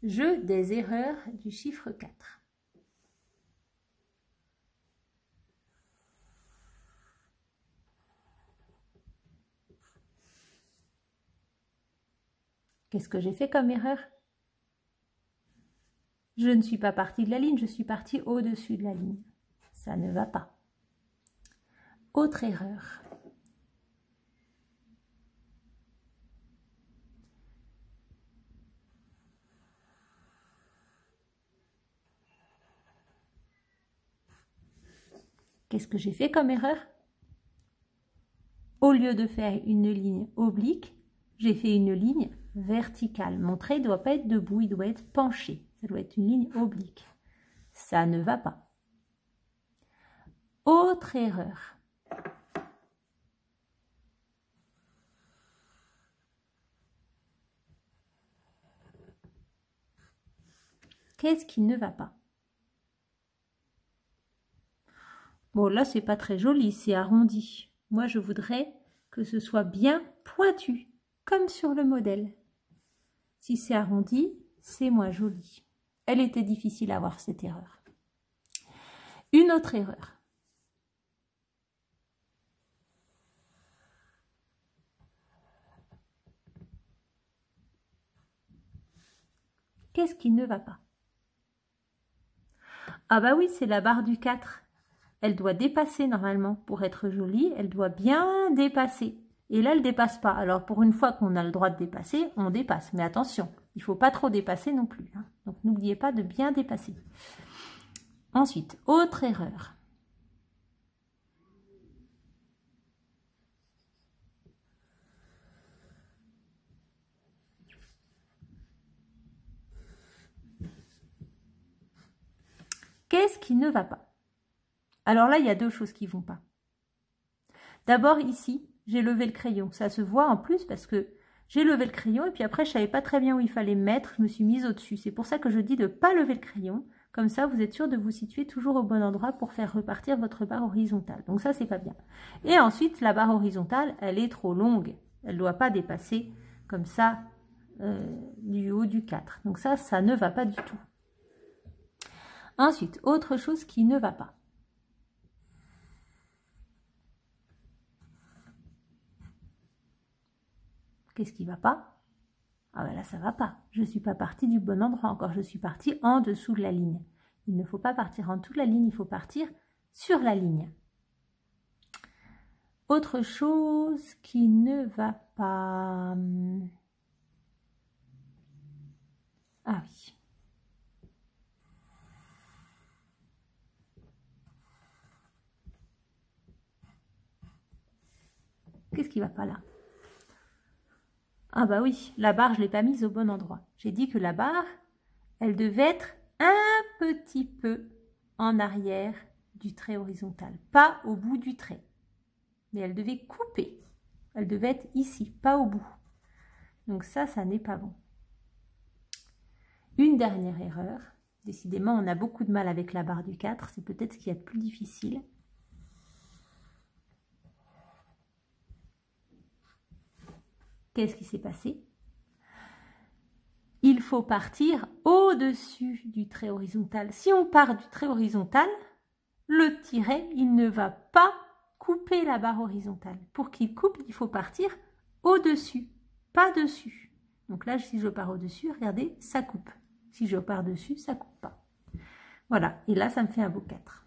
Jeu des erreurs du chiffre 4. Qu'est-ce que j'ai fait comme erreur? Je ne suis pas partie de la ligne, je suis partie au-dessus de la ligne. Ça ne va pas. Autre erreur. Qu'est-ce que j'ai fait comme erreur? Au lieu de faire une ligne oblique, j'ai fait une ligne verticale. Mon trait ne doit pas être debout, il doit être penché. Ça doit être une ligne oblique. Ça ne va pas. Autre erreur. Qu'est-ce qui ne va pas? Bon, là, c'est pas très joli, c'est arrondi. Moi, je voudrais que ce soit bien pointu, comme sur le modèle. Si c'est arrondi, c'est moins joli. Elle était difficile à voir, cette erreur. Une autre erreur. Qu'est-ce qui ne va pas? Ah bah oui, c'est la barre du 4. Elle doit dépasser normalement. Pour être jolie, elle doit bien dépasser. Et là, elle ne dépasse pas. Alors, pour une fois qu'on a le droit de dépasser, on dépasse. Mais attention, il ne faut pas trop dépasser non plus. Hein. Donc, n'oubliez pas de bien dépasser. Ensuite, autre erreur. Qu'est-ce qui ne va pas? Alors là, il y a deux choses qui ne vont pas. D'abord, ici, j'ai levé le crayon. Ça se voit en plus parce que j'ai levé le crayon et puis après, je ne savais pas très bien où il fallait me mettre. Je me suis mise au-dessus. C'est pour ça que je dis de ne pas lever le crayon. Comme ça, vous êtes sûr de vous situer toujours au bon endroit pour faire repartir votre barre horizontale. Donc ça, c'est pas bien. Et ensuite, la barre horizontale, elle est trop longue. Elle ne doit pas dépasser comme ça du haut du 4. Donc ça ne va pas du tout. Ensuite, autre chose qui ne va pas. Qu'est-ce qui ne va pas? Ah ben là, ça ne va pas. Je ne suis pas partie du bon endroit encore. Je suis partie en dessous de la ligne. Il ne faut pas partir en dessous de la ligne, il faut partir sur la ligne. Autre chose qui ne va pas. Ah oui. Qu'est-ce qui ne va pas là? Ah bah oui, la barre, je ne l'ai pas mise au bon endroit. J'ai dit que la barre, elle devait être un petit peu en arrière du trait horizontal, pas au bout du trait. Mais elle devait couper. Elle devait être ici, pas au bout. Donc ça n'est pas bon. Une dernière erreur. Décidément, on a beaucoup de mal avec la barre du 4. C'est peut-être ce qu'il y a de plus difficile. Qu'est-ce qui s'est passé? Il faut partir au-dessus du trait horizontal. Si on part du trait horizontal, le tiret, il ne va pas couper la barre horizontale. Pour qu'il coupe, il faut partir au-dessus, pas dessus. Donc là, si je pars au-dessus, regardez, ça coupe. Si je pars dessus, ça coupe pas. Voilà, et là, ça me fait un beau 4.